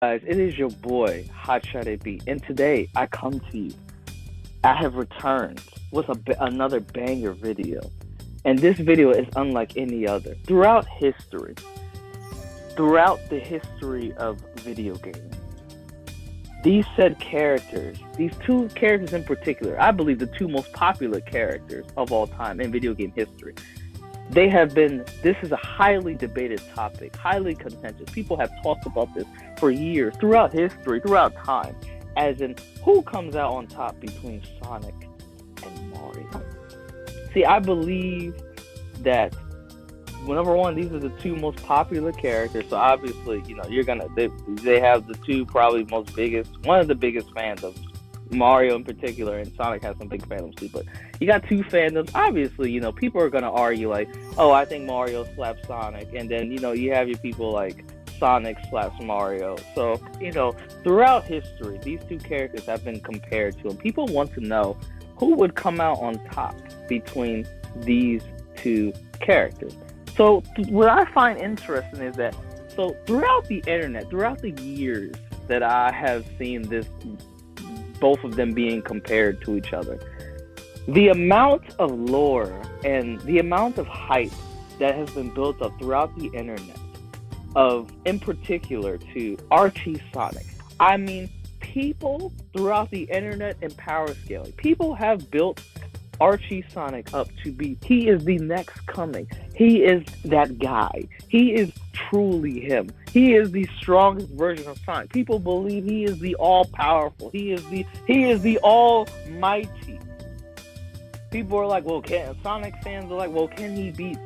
Guys, it is your boy, Hotshot AB, and today I come to you. I have returned with another banger video, and this video is unlike any other. Throughout the history of video games, these said characters, these two characters in particular, I believe the two most popular characters of all time in video game history, this is a highly debated topic, highly contentious. People have talked about this for years, throughout history, throughout time, as in who comes out on top between Sonic and Mario. See, I believe that, well, number one, these are the two most popular characters, so obviously, they have the two probably one of the biggest fans of Mario in particular, and Sonic has some big fandoms too, but you got two fandoms. Obviously, people are gonna argue like, oh, I think Mario slaps Sonic, and then you have your people like Sonic slaps Mario. So throughout history, these two characters have been compared to, and people want to know who would come out on top between these two characters. So what I find interesting is that throughout the internet, throughout the years that I have seen both of them being compared to each other, the amount of lore and the amount of hype that has been built up throughout the internet in particular, to Archie Sonic. I mean, people throughout the internet and power scaling, people have built Archie Sonic up to be, he is the next coming. He is that guy. He is truly him. He is the strongest version of Sonic. People believe he is the all-powerful. He is the almighty. People are like, well, Sonic fans are like, well, can he beat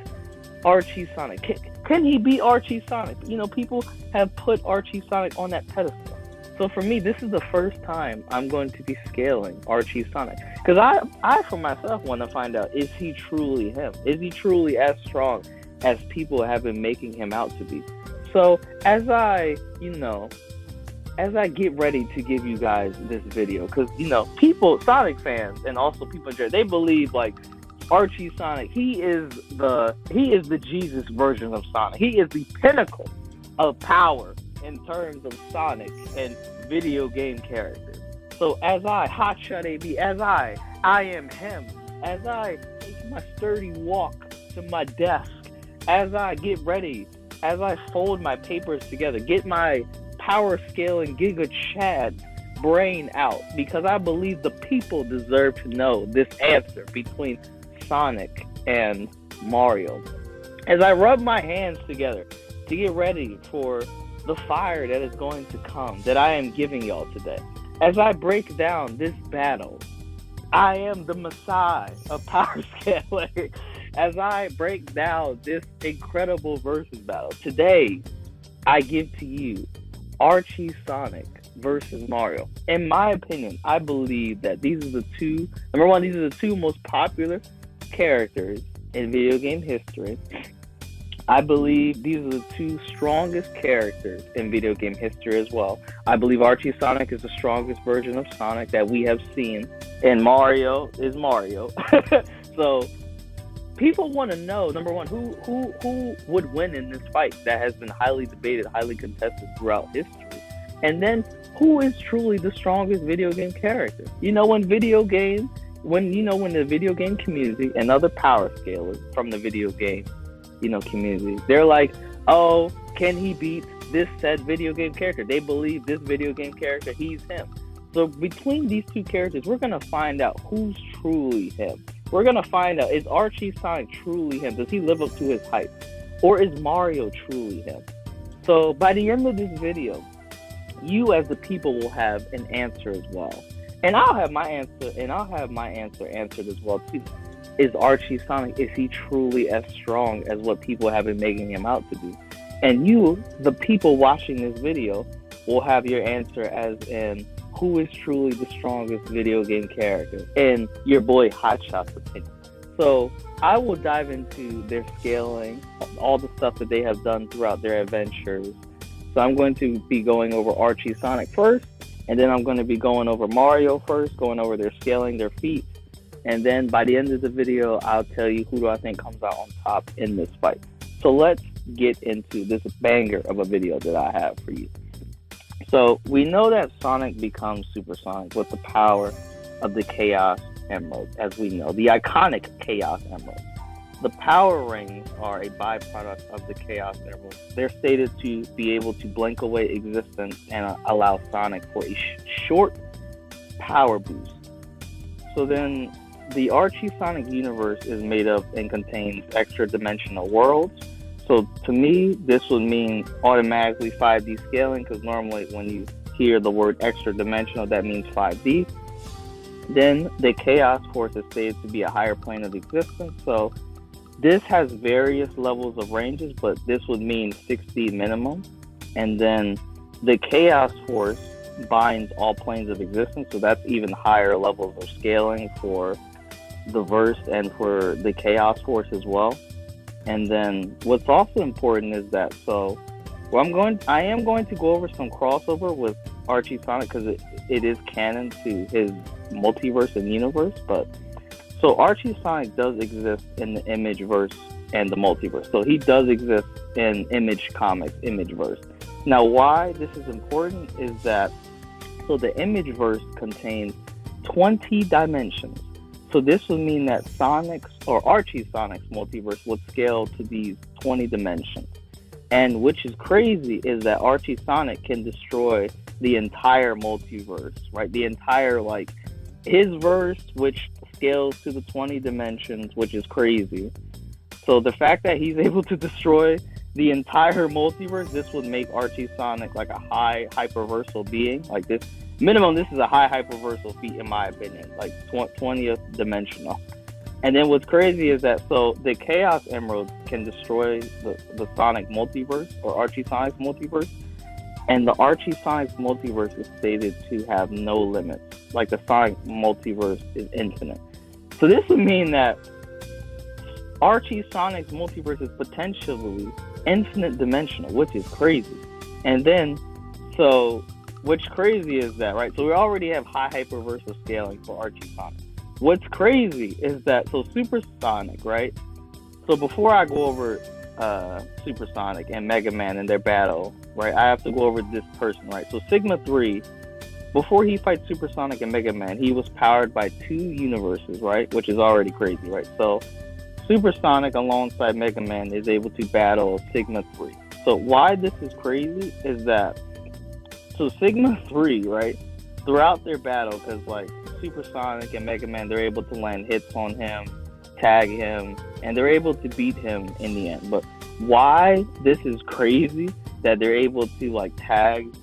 Archie Sonic? Can he beat Archie Sonic? People have put Archie Sonic on that pedestal. So for me, this is the first time I'm going to be scaling Archie Sonic. Because I for myself want to find out, is he truly him? Is he truly as strong as people have been making him out to be? So as I get ready to give you guys this video, because, people, Sonic fans, and also people in general, they believe like Archie Sonic, he is the Jesus version of Sonic. He is the pinnacle of power in terms of Sonic and video game characters. So as I, Hotshot AB, as I am him, as I take my sturdy walk to my desk, as I get ready, as I fold my papers together, get my power scaling Giga Chad brain out, because I believe the people deserve to know this answer between Sonic and Mario. As I rub my hands together to get ready for the fire that is going to come, that I am giving y'all today. As I break down this battle, I am the Messiah of power scaling. As I break down this incredible versus battle, today I give to you Archie Sonic versus Mario. In my opinion, I believe that these are the two most popular characters in video game history. I believe these are the two strongest characters in video game history as well. I believe Archie Sonic is the strongest version of Sonic that we have seen, and Mario is Mario. So people want to know, number one, who would win in this fight that has been highly debated, highly contested throughout history, and then who is truly the strongest video game character. When the video game community and other power scalers from the video game community, they're like, oh, can he beat this said video game character? They believe this video game character, he's him. So between these two characters, we're going to find out who's truly him. We're going to find out, is Archie Sonic truly him? Does he live up to his hype? Or is Mario truly him? So by the end of this video, you as the people will have an answer as well. And I'll have my answer answered as well too. Is Archie Sonic, is he truly as strong as what people have been making him out to be? And you, the people watching this video, will have your answer as in who is truly the strongest video game character, in your boy Hotshot's opinion. So I will dive into their scaling, all the stuff that they have done throughout their adventures. So I'm going to be going over Archie Sonic first, and then I'm going to be going over Mario first, going over their scaling, their feats. And then by the end of the video, I'll tell you who do I think comes out on top in this fight. So let's get into this banger of a video that I have for you. So we know that Sonic becomes supersonic with the power of the Chaos Emerald, as we know, the iconic Chaos Emerald. The power rings are a byproduct of the Chaos Emerald. They're stated to be able to blink away existence and allow Sonic for a short power boost. So then the Archie Sonic universe is made up and contains extra dimensional worlds. So to me, this would mean automatically 5D scaling, because normally when you hear the word extra dimensional, that means 5D. Then the Chaos Force is stated to be a higher plane of existence. So this has various levels of ranges, but this would mean 6D minimum. And then the Chaos Force binds all planes of existence, so that's even higher levels of scaling for the verse and for the Chaos Force as well. And then what's also important is that I am going to go over some crossover with Archie Sonic, because it is canon to his multiverse and universe. But so Archie Sonic does exist in the Image verse and the multiverse. So he does exist in Image Comics, Image verse. Now, why this is important is that the Image verse contains 20 dimensions. So this would mean that Sonic's or Archie Sonic's multiverse would scale to these 20 dimensions. And which is crazy is that Archie Sonic can destroy the entire multiverse, right? The entire, his verse, which scales to the 20 dimensions, which is crazy. So the fact that he's able to destroy the entire multiverse, this would make Archie Sonic like a high hyperversal being. Like this is a high hyperversal feat in my opinion, like 20th dimensional. And then what's crazy is that the Chaos Emerald can destroy the Sonic multiverse, or Archie Sonic's multiverse, and the Archie Sonic's multiverse is stated to have no limits. Like the Sonic multiverse is infinite. So this would mean that Archie Sonic's multiverse is potentially infinite dimensional, which is crazy. And then, what's crazy is that, right? So we already have high hyperversal scaling for Archie Sonic. What's crazy is that, Supersonic, right? So before I go over Supersonic and Mega Man and their battle, right, I have to go over this person, right? So Sigma 3, before he fights Supersonic and Mega Man, he was powered by 2 universes, right? Which is already crazy, right? So Supersonic alongside Mega Man is able to battle Sigma 3. So why this is crazy is that, Sigma 3, right, throughout their battle, because Supersonic and Mega Man, they're able to land hits on him, tag him, and they're able to beat him in the end. But why this is crazy that they're able to tag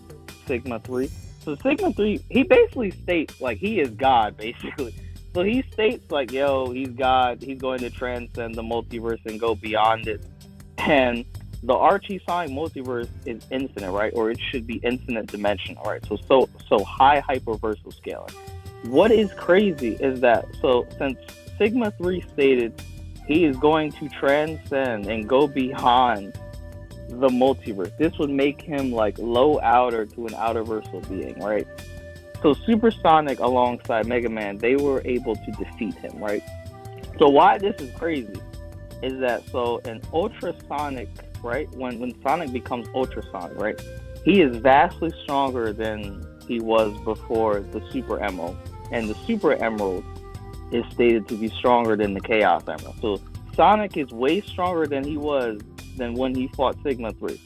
Sigma 3? So Sigma 3, he basically states he is God, basically. So he states he's God, he's going to transcend the multiverse and go beyond it. And the Archie Sonic multiverse is infinite, right? Or it should be infinite dimensional, right? So high hyperversal scaling. What is crazy is that, since Sigma 3 stated he is going to transcend and go beyond the multiverse, this would make him low outer to an outerversal being, right? So Supersonic alongside Mega Man, they were able to defeat him, right? So why this is crazy is that, in Ultrasonic, right, when Sonic becomes Ultrasonic, right, he is vastly stronger than he was before the Super Emerald. And the Super Emerald is stated to be stronger than the Chaos Emerald. So Sonic is way stronger than he was than when he fought Sigma 3.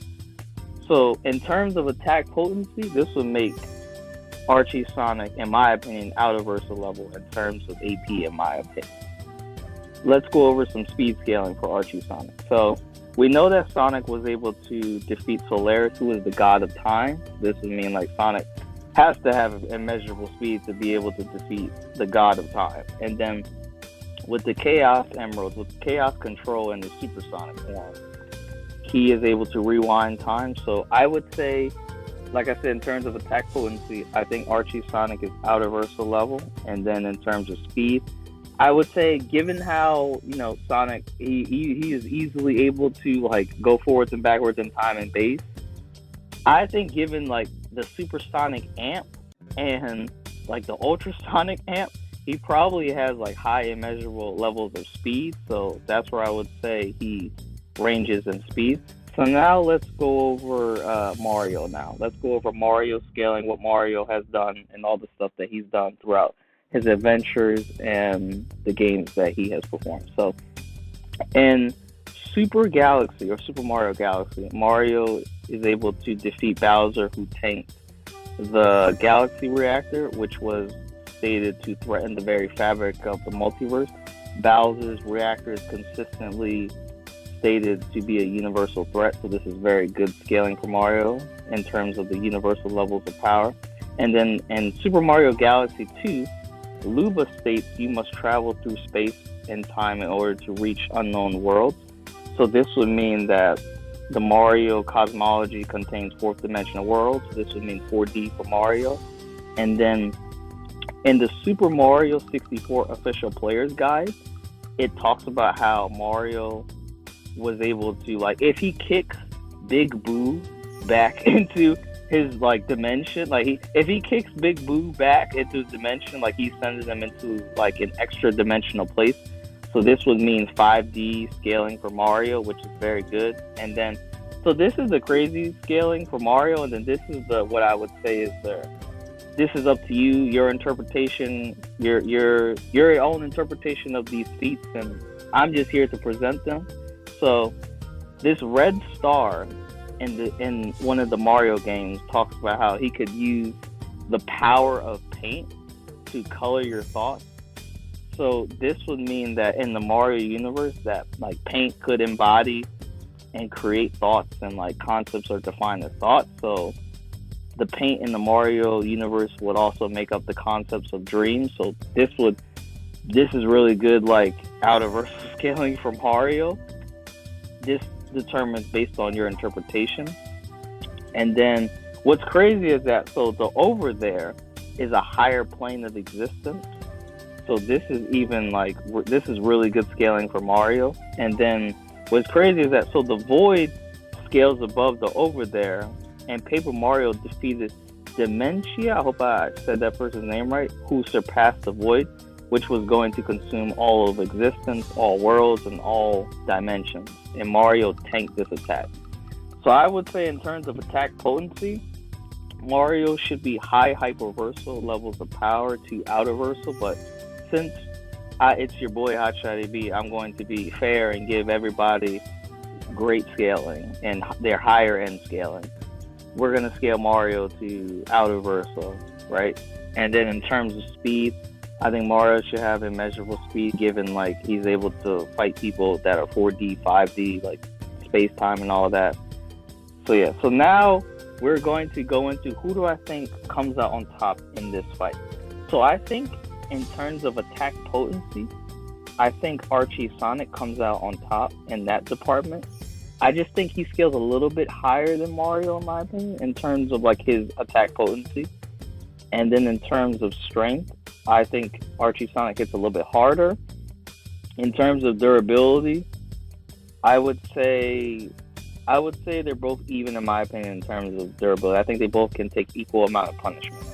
So in terms of attack potency, this would make Archie Sonic, in my opinion, outerversal level in terms of AP, in my opinion. Let's go over some speed scaling for Archie Sonic. So we know that Sonic was able to defeat Solaris, who is the god of time. This would mean Sonic has to have immeasurable speed to be able to defeat the god of time. And then with the Chaos Emerald, with Chaos Control in the Supersonic form, he is able to rewind time. So I would say, like I said, in terms of attack potency, I think Archie Sonic is outerversal level. And then in terms of speed, I would say, given how, Sonic, he is easily able to go forwards and backwards in time and base, I think given the Supersonic amp and the Ultrasonic amp, he probably has high immeasurable levels of speed. So that's where I would say he ranges in speed. So now let's go over Mario now. Let's go over Mario scaling, what Mario has done, and all the stuff that he's done throughout his adventures and the games that he has performed. So in Super Galaxy or Super Mario Galaxy, Mario is able to defeat Bowser, who tanked the Galaxy Reactor, which was stated to threaten the very fabric of the multiverse. Bowser's reactor is consistently stated to be a universal threat, so this is very good scaling for Mario in terms of the universal levels of power. And then in Super Mario Galaxy 2, Luba states you must travel through space and time in order to reach unknown worlds. So this would mean that the Mario cosmology contains fourth dimensional worlds. So this would mean 4D for Mario. And then in the Super Mario 64 official player's guide, it talks about how Mario was able to, like, if he kicks Big Boo back into his like dimension, like if he kicks Big Boo back into his dimension, like he sends him into like an extra dimensional place. So this would mean 5D scaling for Mario, which is very good. And then, so this is the crazy scaling for Mario, and then this is the what I would say is the. This is up to you, your interpretation, your own interpretation of these feats, and I'm just here to present them. So, this red star in one of the Mario games talks about how he could use the power of paint to color your thoughts. So this would mean that in the Mario universe, that like paint could embody and create thoughts, and like concepts are defined as thoughts. So the paint in the Mario universe would also make up the concepts of dreams. So this is really good, like outer versus scaling from Mario. This determines based on your interpretation. And then what's crazy is that, so the over there is a higher plane of existence. So this is even like, this is really good scaling for Mario. And then what's crazy is that, so the void scales above the over there, and Paper Mario defeated Dementia, I hope I said that person's name right, who surpassed the void, which was going to consume all of existence, all worlds, and all dimensions. And Mario tanked this attack. So I would say in terms of attack potency, Mario should be high hyperversal levels of power to outerversal, but since it's your boy Hotshot AB, I'm going to be fair and give everybody great scaling and their higher end scaling. We're going to scale Mario to outerversal, right? And then in terms of speed, I think Mario should have immeasurable speed, given like he's able to fight people that are 4D, 5D, like space-time and all of that. So yeah, so now we're going to go into who do I think comes out on top in this fight. So I think in terms of attack potency, I think Archie Sonic comes out on top in that department. I just think he scales a little bit higher than Mario, in my opinion, in terms of like his attack potency. And then in terms of strength, I think Archie Sonic hits a little bit harder. In terms of durability, I would say they're both even, in my opinion, in terms of durability. I think they both can take equal amount of punishment.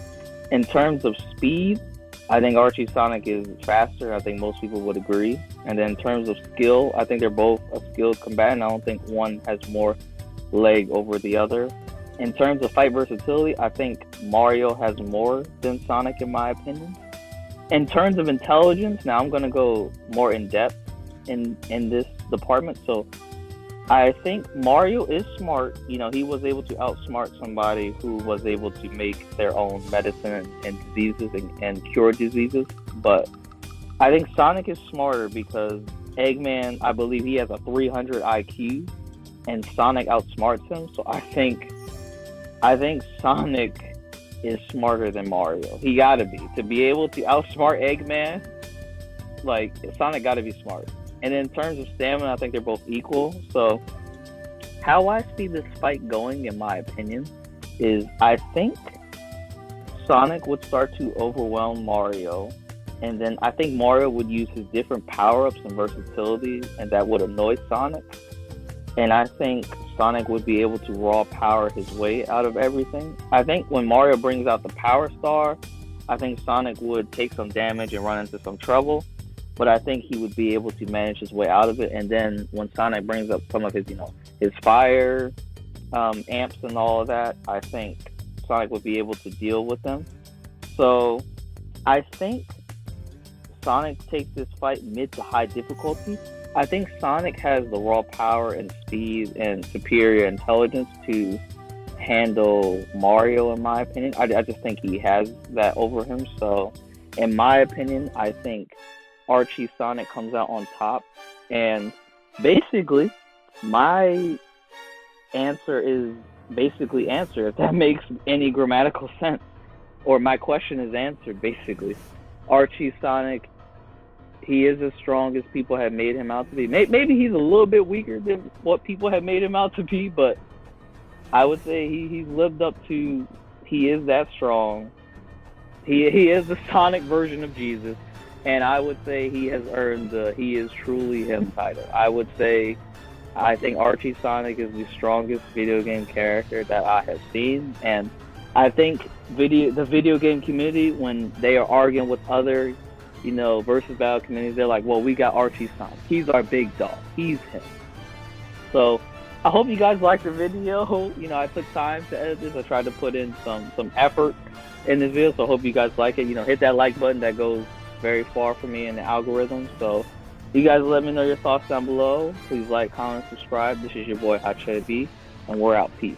In terms of speed, I think Archie Sonic is faster. I think most people would agree. And then in terms of skill, I think they're both a skilled combatant. I don't think one has more leg over the other. In terms of fight versatility, I think Mario has more than Sonic, in my opinion. In terms of intelligence, now I'm going to go more in depth in this department. So I think Mario is smart. You know, he was able to outsmart somebody who was able to make their own medicine and diseases and cure diseases. But I think Sonic is smarter because Eggman, I believe he has a 300 IQ, and Sonic outsmarts him. So I think Sonic is smarter than Mario. He gotta be. To be able to outsmart Eggman, like, Sonic gotta be smart. And in terms of stamina, I think they're both equal. So how I see this fight going, in my opinion, is I think Sonic would start to overwhelm Mario. And then I think Mario would use his different power-ups and versatility, and that would annoy Sonic. And I think Sonic would be able to raw power his way out of everything. I think when Mario brings out the Power Star, I think Sonic would take some damage and run into some trouble. but I think he would be able to manage his way out of it. And then when Sonic brings up some of his, his fire amps and all of that, I think Sonic would be able to deal with them. So I think Sonic takes this fight mid to high difficulty. I think Sonic has the raw power and speed and superior intelligence to handle Mario, in my opinion. I just think he has that over him. So, in my opinion, I think Archie Sonic comes out on top. And basically, my answer is basically answer, if that makes any grammatical sense. Or my question is answered, basically. Archie Sonic, he is as strong as people have made him out to be. Maybe he's a little bit weaker than what people have made him out to be, but I would say he's lived up to, he is that strong. He is the Sonic version of Jesus, and I would say he has earned the he is truly him title. I would say I think Archie Sonic is the strongest video game character that I have seen, and I think the video game community, when they are arguing with other versus battle communities, they're like, well, we got Archie Sonic. He's our big dog. He's him. So I hope you guys liked the video. I took time to edit this. I tried to put in some effort in this video, so I hope you guys like it. Hit that like button. That goes very far for me in the algorithm. So you guys let me know your thoughts down below. Please like, comment, subscribe. This is your boy Hot B, and we're out. Peace.